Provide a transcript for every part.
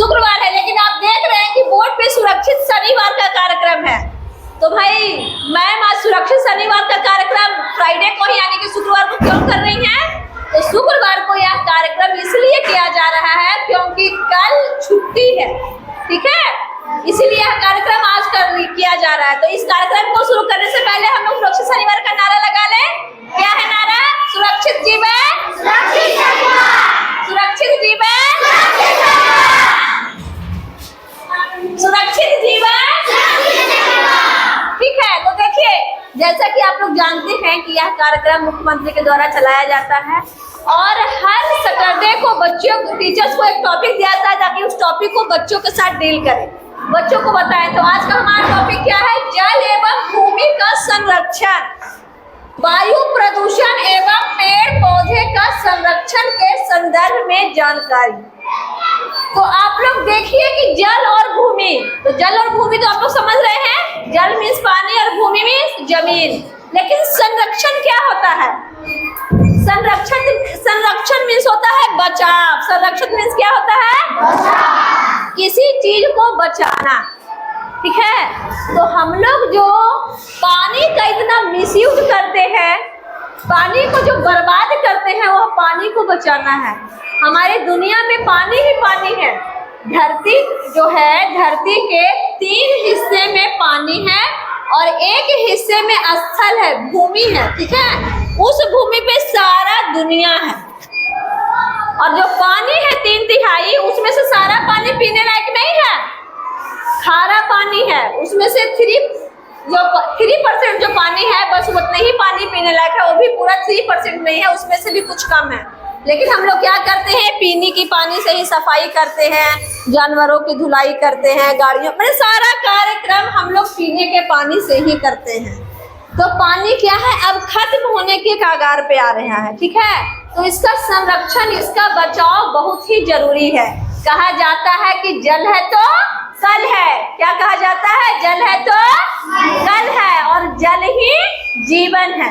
शुक्रवार है, लेकिन आप देख रहे हैं कि बोर्ड पे सुरक्षित शनिवार का कार्यक्रम है। तो भाई मैम आज सुरक्षित शनिवार का कार्यक्रम फ्राइडे को ही यानी कि शुक्रवार को क्यों कर रही हैं? तो शुक्रवार को यह कार्यक्रम इसलिए किया जा रहा है क्योंकि कल छुट्टी है, ठीक है, इसीलिए यह कार्यक्रम आज किया जा रहा है। तो इस कार्यक्रम को शुरू करने से पहले हम लोग सुरक्षित शनिवार का नारा लगा लें। क्या है नारा? सुरक्षित जीवन सुरक्षित जीवन सुरक्षित जीवन, ठीक है। तो देखिए, जैसा कि आप लोग जानते हैं कि यह कार्यक्रम मुख्यमंत्री के द्वारा चलाया जाता है और हर सैटरडे को बच्चों टीचर्स को एक टॉपिक दिया जाता है ताकि उस टॉपिक को बच्चों के साथ डील करें, बच्चों को बताएं। तो आज का हमारा टॉपिक क्या है? जल एवं भूमि का संरक्षण, वायु प्रदूषण एवं पेड़ पौधे का संरक्षण के संदर्भ में जानकारी। तो आप लोग देखिए कि जल और भूमि, तो जल और भूमि तो आप लोग समझ रहे हैं, जल मीन्स पानी और भूमि मीन्स जमीन। लेकिन संरक्षण क्या होता है? संरक्षण मीन्स होता है बचाव। संरक्षण मीन्स क्या होता है? बचाव, किसी चीज को बचाना, ठीक है। तो हम लोग जो पानी का इतना मिसयूज करते हैं, पानी को जो बर्बाद करते हैं, वह पानी को बचाना है। हमारी दुनिया में पानी ही पानी है। धरती जो है, धरती के 3 हिस्से में पानी है और एक हिस्से में स्थल है, भूमि है, ठीक है। उस भूमि पे सारा दुनिया है और जो पानी है 3/3, उसमें से सारा पानी पीने लायक नहीं है, खारा पानी है। उसमें से 3% जो पानी है बस उतना ही पानी पीने लायक है, वो भी पूरा 3% नहीं है, उसमें से भी कुछ कम है। लेकिन हम लोग क्या करते हैं? पीने की पानी से ही सफाई करते हैं, जानवरों की धुलाई करते हैं, गाड़ियों, मतलब सारा कार्यक्रम हम लोग पीने के पानी से ही करते हैं। तो पानी क्या है? अब खत्म होने के कगार पे आ रहा है, ठीक है। तो इसका संरक्षण, इसका बचाव बहुत ही जरूरी है। कहा जाता है कि जल है तो कल है। क्या कहा जाता है? जल है तो कल है और जल ही जीवन है।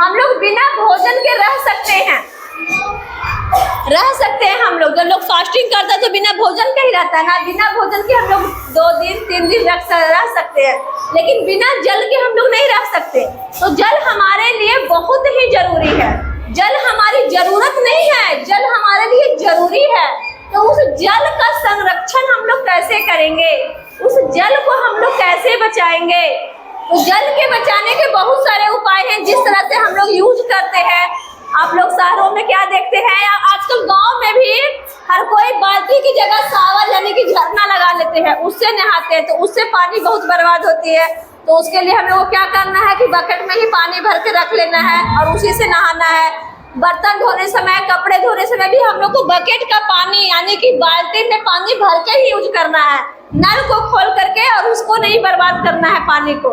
हम लोग बिना भोजन के रह सकते हैं, हम लोग। जब लोग फास्टिंग करते हैं तो बिना भोजन के ही रहता है ना, बिना भोजन के हम लोग 2 दिन 3 दिन रह सकते हैं, लेकिन बिना जल के हम लोग नहीं रह सकते। तो जल हमारे लिए बहुत ही जरूरी है। जल हमारी जरूरत नहीं है, जल हमारे लिए जरूरी है। तो उस जल का संरक्षण हम लोग कैसे करेंगे? उस जल को हम लोग कैसे बचाएंगे? तो जल के बचाने के बहुत सारे उपाय हैं जिस तरह से हम लोग यूज करते हैं। आप लोग शहरों में क्या देखते हैं, आजकल गांव में भी हर कोई बाल्टी की जगह शावर यानी कि झरना लगा लेते हैं, उससे नहाते हैं। तो उससे पानी बहुत बर्बाद होती है। तो उसके लिए हम लोग को क्या करना है कि बकेट में ही पानी भर के रख लेना है और उसी से नहाना है। बर्तन धोने समय, कपड़े धोने समय भी हम लोग को बकेट का पानी यानी कि बाल्टी में पानी भर के ही यूज करना है, नल को खोल करके, और उसको नहीं बर्बाद करना है पानी को।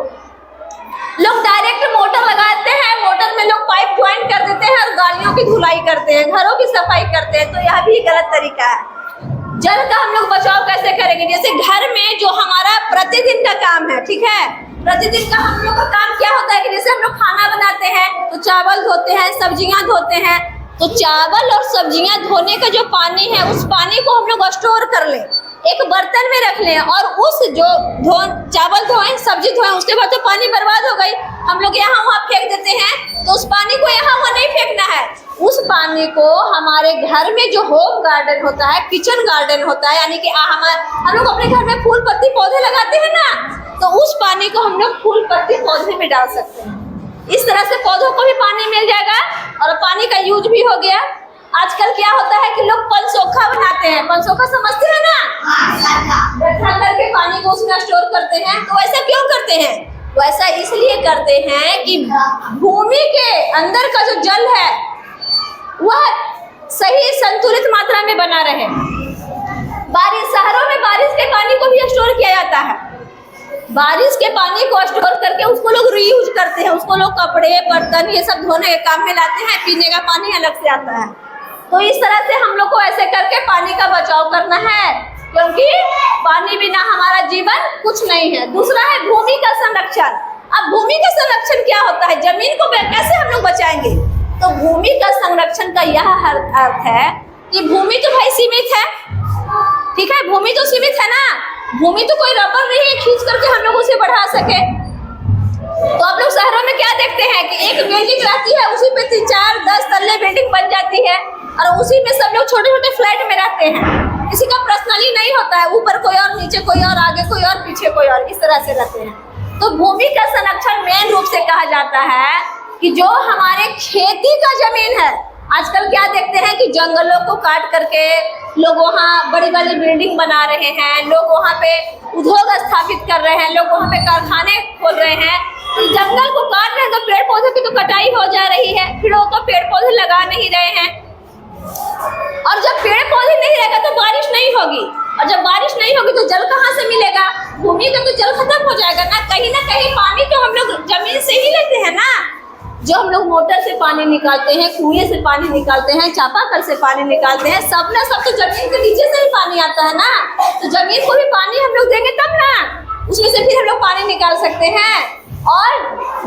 लोग डायरेक्ट मोटर लगाते हैं, मोटर में लोग पाइप ज्वाइन कर देते हैं और गाड़ियों की धुलाई करते हैं, घरों की सफाई करते हैं। तो यह भी गलत तरीका है। जल का हम लोग बचाव कैसे करेंगे? जैसे घर में जो हमारा प्रतिदिन का काम है, ठीक है, प्रतिदिन का हम लोग का काम क्या होता है कि जैसे हम लोग खाना बनाते हैं तो चावल धोते हैं, सब्जियां धोते हैं। तो चावल और सब्जियां धोने का जो पानी है, उस पानी को हम लोग स्टोर कर लें, एक बर्तन में रख लें और उस जो चावल धोएं, सब्जी धोएं, उसके बाद तो पानी बर्बाद हो गई, हम लोग यहाँ वहाँ फेंक देते हैं। तो उस पानी को यहाँ वहाँ नहीं फेंकना है। उस पानी को हमारे घर में जो होम गार्डन होता है, किचन गार्डन होता है, यानी कि हम लोग अपने घर में फूल पत्ती पौधे लगाते हैं ना, तो उस पानी को हम लोग फूल पत्ती पौधे में डाल सकते हैं। इस तरह से पौधों को भी पानी मिल जाएगा और पानी का यूज भी हो गया। आजकल क्या होता है कि लोग पनसोखा बनाते हैं, पनसोखा समझते हैं ना, गड्ढा करके पानी को उसमें स्टोर करते हैं। तो ऐसा क्यों करते हैं? तो ऐसा इसलिए करते हैं कि भूमि के अंदर का जो जल है वह सही संतुलित मात्रा में बना रहे। शहरों में बारिश के पानी को भी स्टोर किया जाता है। बारिश के पानी को स्टोर करके उसको लोग रीयूज करते हैं, उसको लोग कपड़े, बर्तन, ये सब धोने के काम में लाते हैं, पीने का पानी अलग से आता है। तो इस तरह से हम लोग को ऐसे करके पानी का बचाव करना है, क्योंकि पानी बिना हमारा जीवन कुछ नहीं है। दूसरा है भूमि का संरक्षण। अब भूमि का संरक्षण क्या होता है? जमीन को कैसे हम लोग बचाएंगे? तो भूमि का संरक्षण का यह अर्थ है कि भूमि तो भाई सीमित है, ठीक है, भूमि भूमि तो कोई रबर नहीं है खींच करके हम लोग उसे बढ़ा सके। तो आप लोग शहरों में क्या देखते हैं कि एक बिल्डिंग रहती है, उसी पे 3, 4, 10 तल्ले बिल्डिंग बन जाती है और उसी में सब लोग छोटे छोटे फ्लैट में रहते हैं। किसी का पर्सनली नहीं होता है, ऊपर कोई और, नीचे कोई और, आगे कोई और, पीछे कोई और, इस तरह से रहते हैं। तो भूमि का संरक्षण मेन रूप से कहा जाता है कि जो हमारे खेती का जमीन है, आजकल क्या देखते हैं कि जंगलों को काट करके लोग वहाँ बड़ी बड़ी बिल्डिंग बना रहे हैं, लोग वहाँ पे उद्योग स्थापित कर रहे हैं, लोग वहाँ पे कारखाने खोल रहे हैं। तो जंगल को काट रहे हैं तो पेड़ पौधे की तो कटाई हो जा रही है, फिर वो तो पेड़ पौधे लगा नहीं रहे हैं। और जब पेड़ पौधे नहीं रहेगा तो बारिश नहीं होगी, और जब बारिश नहीं होगी तो जल कहाँ से मिलेगा? भूमि का तो जल खत्म हो जाएगा ना कहीं पानी तो हम लोग जमीन से ही लेते हैं ना। जो हम लोग मोटर से पानी निकालते हैं, कुएं से पानी निकालते हैं, चापाकल से पानी निकालते हैं, सब तो जमीन के नीचे से ही पानी आता है ना। तो जमीन को भी पानी हम लोग देंगे तब ना उसमें से फिर हम लोग पानी निकाल सकते हैं। और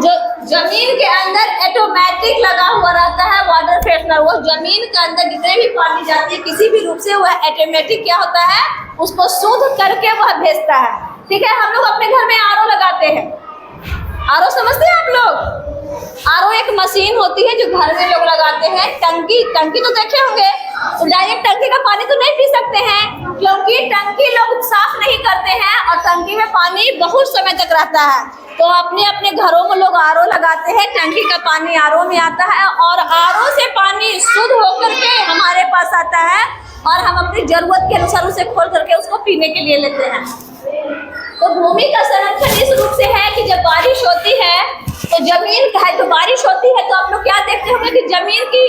जो जमीन के अंदर ऑटोमेटिक लगा हुआ रहता है वाटर फ्रेशनर, वो जमीन के अंदर जितने भी पानी जाती है किसी भी रूप से वह ऑटोमेटिक क्या होता है, उसको शुद्ध करके वह भेजता है। ठीक है, हम लोग अपने घर में आरओ लगाते हैं। आरओ समझते हैं आप लोग? आरओ एक मशीन होती है जो घर में लोग लगाते हैं। टंकी तो देखे होंगे, तो डायरेक्ट टंकी का पानी तो नहीं पी सकते हैं क्योंकि टंकी लोग साफ नहीं करते हैं और टंकी में पानी बहुत समय तक रहता है। तो अपने अपने घरों में लोग आरओ लगाते हैं, टंकी का पानी आरओ में आता है और आरओ से पानी शुद्ध होकर के हमारे पास आता है और हम अपनी जरूरत के अनुसार उसे खोल करके उसको पीने के लिए लेते हैं। तो भूमि का संरक्षण इस रूप से है कि जब बारिश होती है तो जमीन का है, तो बारिश होती है तो आप लोग क्या देखते होंगे कि जमीन की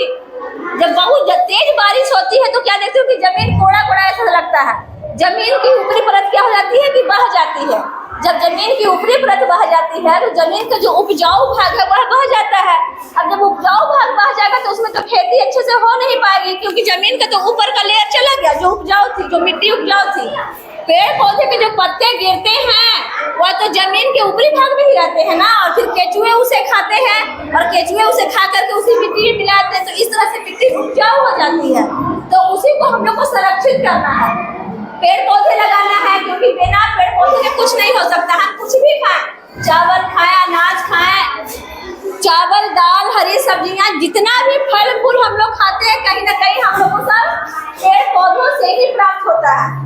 जब बहुत तेज बारिश होती है तो क्या देखते हो कि जमीन कोड़ा कोड़ा ऐसा लगता है। जमीन की ऊपरी परत क्या हो जाती है कि बह जाती है। जब जमीन की ऊपरी परत बह जाती है तो जमीन का जो उपजाऊ भाग है वह बह जाता है। अब जब उपजाऊ भाग बह जाएगा तो उसमें तो खेती अच्छे से हो नहीं पाएगी क्योंकि जमीन का तो ऊपर का लेयर चला गया, जो उपजाऊ थी, जो मिट्टी उपजाऊ थी। पेड़ पौधे के जो पत्ते गिरते हैं वह तो जमीन के ऊपरी भाग में ही रहते हैं ना, और फिर केचुए उसे खाते हैं और केचुए उसे खा करके उसी मिट्टी में मिलाते हैं, तो इस तरह से मिट्टी उपजाऊ हो जाती है। तो उसी को हम लोग को संरक्षित करना है, पेड़ पौधे लगाना है क्योंकि बिना पेड़ पौधे के कुछ नहीं हो सकता। हम कुछ भी खाएं, चावल खाएं, अनाज खाएं, चावल दाल हरी सब्जियां, जितना भी फल फूल हम लोग खाते हैं कहीं ना कहीं हम लोग को सब पेड़ पौधों से ही प्राप्त होता है।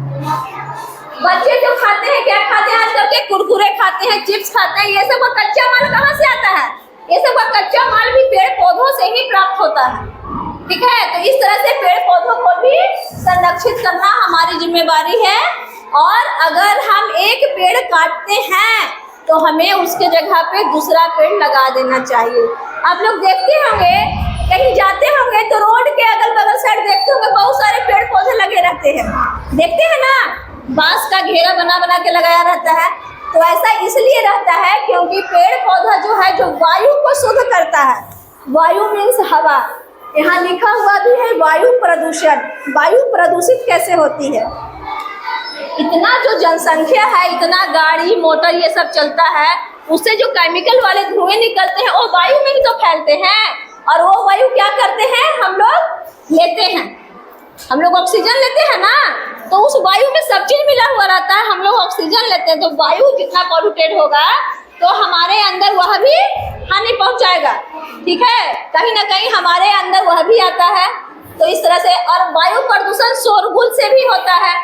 बच्चे जो खाते हैं क्या खाते हैं आजकल के? कुरकुरे खाते हैं, चिप्स खाते हैं, ये सब कच्चा माल कहाँ से आता है? ये सब कच्चा माल भी पेड़ पौधों से ही प्राप्त होता है। ठीक है, तो इस तरह से पेड़ पौधों को भी संरक्षित करना हमारी जिम्मेवारी है। और अगर हम एक पेड़ काटते हैं तो हमें उसके जगह पे दूसरा पेड़ लगा देना चाहिए। आप लोग देखते होंगे कहीं जाते होंगे तो रोड के अगल बगल साइड देखते होंगे बहुत सारे पेड़ पौधे लगे रहते हैं, देखते हैं ना, बांस का घेरा बना बना के लगाया रहता है। तो ऐसा इसलिए रहता है क्योंकि पेड़ पौधा जो है जो वायु को शुद्ध करता है। वायु मीन्स हवा, यहाँ लिखा हुआ भी है वायु प्रदूषण। वायु प्रदूषित कैसे होती है? इतना जो जनसंख्या है, इतना गाड़ी मोटर ये सब चलता है, उससे जो केमिकल वाले धुएं निकलते हैं वो वायु में ही तो फैलते हैं। और वो वायु क्या करते हैं, हम लोग लेते हैं, हम लोग ऑक्सीजन लेते हैं ना, तो उस वायु में सब चीज मिला हुआ रहता है, हम लोग ऑक्सीजन लेते हैं। तो वायु जितना पॉल्यूटेड होगा तो हमारे अंदर वह भी हानि पहुंचाएगा। ठीक है, कहीं ना कहीं हमारे अंदर वह भी आता है। तो इस तरह से, और वायु प्रदूषण शोरगुल से भी होता है।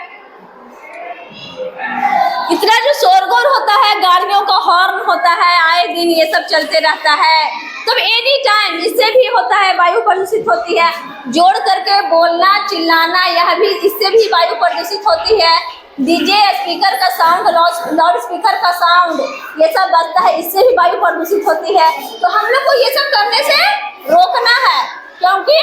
इतना जो शोरगुल होता है, गाड़ियों का हॉर्न होता है, आए दिन ये सब चलते रहता है, तब एनी टाइम इससे भी होता है, वायु प्रदूषित होती है। जोड़ करके बोलना चिल्लाना, यह भी, इससे भी वायु प्रदूषित होती है। डीजे स्पीकर का साउंड, लाउड स्पीकर का साउंड, ये सब बजता है, इससे भी वायु प्रदूषित होती है। तो हम लोग को ये सब करने से रोकना है, क्योंकि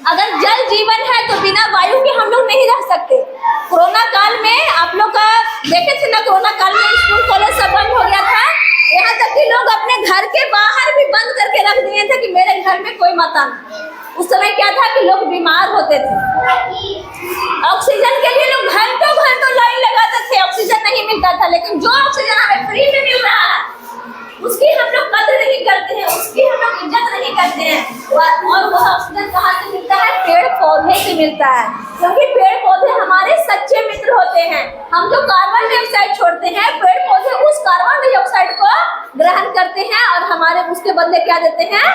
अगर जल जीवन है तो बिना वायु के हम लोग नहीं रह सकते। कोरोना काल में आप लोग का देखे थे ना, कोरोना काल में स्कूल कॉलेज सब बंद हो गया था, यहाँ तक कि लोग अपने घर के बाहर भी बंद करके रख दिए थे कि मेरे घर में कोई मत आना। उस समय क्या था कि लोग बीमार होते थे, ऑक्सीजन के लिए लोग घंटों घंटों लाइन लगाते थे, ऑक्सीजन नहीं मिलता था। लेकिन जो ऑक्सीजन हमें फ्री में मिल रहा है उसकी हम लोग कदर नहीं करते हैं, उसकी हम लोग इज्जत नहीं करते हैं। और वह ऑक्सीजन कहाँ से मिलता है? पेड़ पौधे से मिलता है, क्योंकि पेड़ पौधे हमारे सच्चे मित्र होते हैं, हम जो कार्बन डाइऑक्साइड छोड़ते हैं, पेड़ पौधे उस कार्बन डाइऑक्साइड को ग्रहण करते हैं और हमारे उसके बदले क्या देते हैं,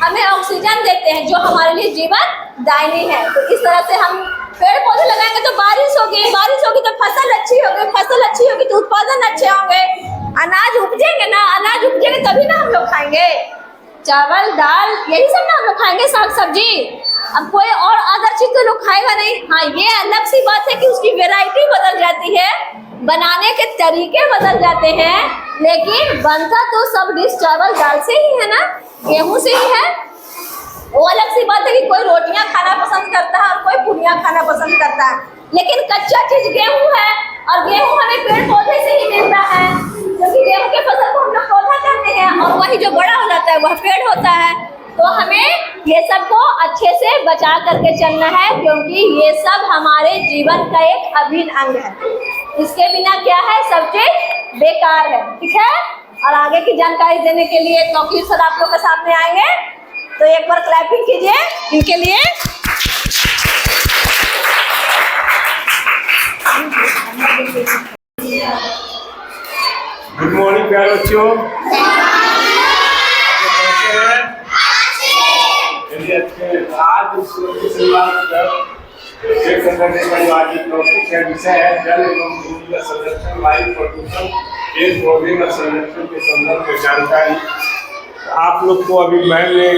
हमें ऑक्सीजन देते हैं, जो हमारे लिए जीवन दायिनी है। तो इस तरह से हम पेड़ पौधे लगाएंगे तो बारिश होगी तो फसल अच्छी होगी, फसल अच्छी होगी तो उत्पादन अच्छे होंगे, अनाज उपजेंगे ना, अनाज उपजेंगे तभी ना हम लोग खाएंगे, चावल दाल यही सब ना हम लोग खाएंगे, साग सब्जी। अब कोई और अदर चीज तो लोग खाएगा नहीं। हाँ, ये अलग सी बात है कि उसकी वैरायटी बदल जाती है, बनाने के तरीके बदल जाते हैं, लेकिन बनता तो सब डिश चावल दाल से ही है ना, गेहूं से ही है। वो अलग सी बात है कि कोई रोटियां खाना पसंद करता है और कोई पूरियां खाना पसंद करता है, लेकिन कच्चा चीज गेहूं है और गेहूं हमें पेड़ पौधे से ही मिलता है, क्योंकि गेहूं के फसल को हम लोग पौधा करते हैं और वही जो बड़ा हो जाता है वह पेड़ होता है। तो हमें ये सब को अच्छे से बचा करके चलना है, क्योंकि ये सब हमारे जीवन का एक अभिन्न अंग है। इसके बिना क्या है, सब चीज बेकार है। ठीक है, और आगे की जानकारी देने के लिए तौकीर सर आप लोग के सामने आएंगे, तो एक बार क्लैपिंग कीजिए इनके लिए। गुड मॉर्निंग प्यारे बच्चों, आज टॉपिक है, विषय है जल एवं भूमि का संरक्षण, वायु प्रदूषण, पेड़ पौधे का संरक्षण के संदर्भ में जानकारी। आप लोग को अभी मैंने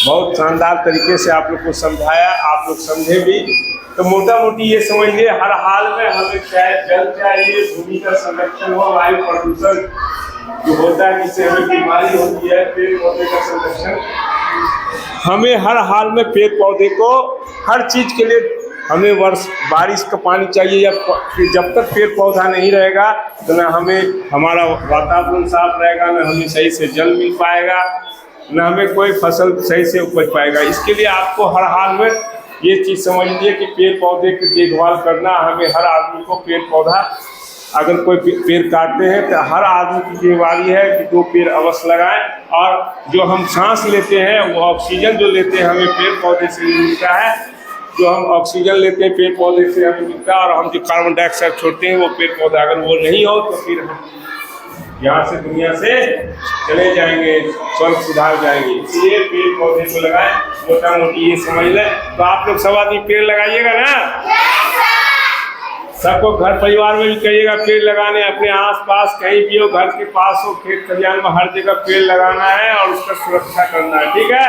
बहुत शानदार तरीके से आप लोग को समझाया, आप लोग समझे भी। तो मोटा मोटी ये समझिए, हर हाल में हमें चाहे जल चाहिए, भूमि का संरक्षण हो, वायु प्रदूषण जो होता है जिससे हमें बीमारी होती है, पेड़ पौधे का संरक्षण, हमें हर हाल में पेड़ पौधे को हर चीज़ के लिए हमें बारिश का पानी चाहिए, या जब तक पेड़ पौधा नहीं रहेगा तो ना हमें हमारा वातावरण साफ रहेगा, ना हमें सही से जल मिल पाएगा, ना हमें कोई फसल सही से उपज पाएगा। इसके लिए आपको हर हाल में ये चीज़ समझ लीजिए कि पेड़ पौधे की देखभाल करना, हमें हर आदमी को पेड़ पौधा, अगर कोई पेड़ काटते हैं तो हर आदमी की जिम्मेदारी है कि 2 पेड़ अवश्य लगाएं, और जो हम सांस लेते हैं वो ऑक्सीजन जो लेते हैं हमें पेड़ पौधे से मिलता है, जो हम ऑक्सीजन लेते हैं पेड़ पौधे से हमें मिलता है, और हम जो कार्बन डाइऑक्साइड छोड़ते हैं वो पेड़ पौधा, अगर वो नहीं हो तो फिर हम यहाँ से दुनिया से चले जाएंगे, स्वर्ग सुधार जाएंगे। इसलिए पेड़ पौधे को लगाएं, मोटा मोटी ये समझ लें। तो आप लोग सब आदमी पेड़ लगाइएगा ना, सबको घर परिवार में भी कहिएगा पेड़ लगाने, अपने आसपास कहीं भी हो, घर के पास हो, खेत खलिहान में, हर जगह पेड़ लगाना है और उसका सुरक्षा करना है। ठीक है,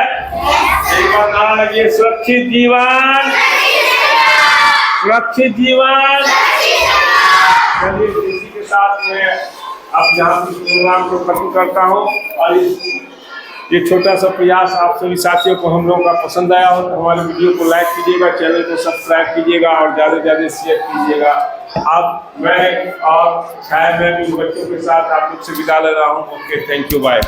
एक बार नारा लगिए, सुरक्षित जीवन, सुरक्षित जीवन। चलिए, इसी के साथ मैं अब यहाँ इस प्रोग्राम को खत्म करता हूँ, और ये छोटा सा प्रयास आप सभी साथियों को हम लोगों का पसंद आया हो तो हमारे वीडियो को लाइक कीजिएगा, चैनल को सब्सक्राइब कीजिएगा और ज़्यादा से ज़्यादा शेयर कीजिएगा। अब मैं और छाया में भी बच्चों के साथ आप लोग से विदा ले रहा हूँ। Okay, thank you, bye.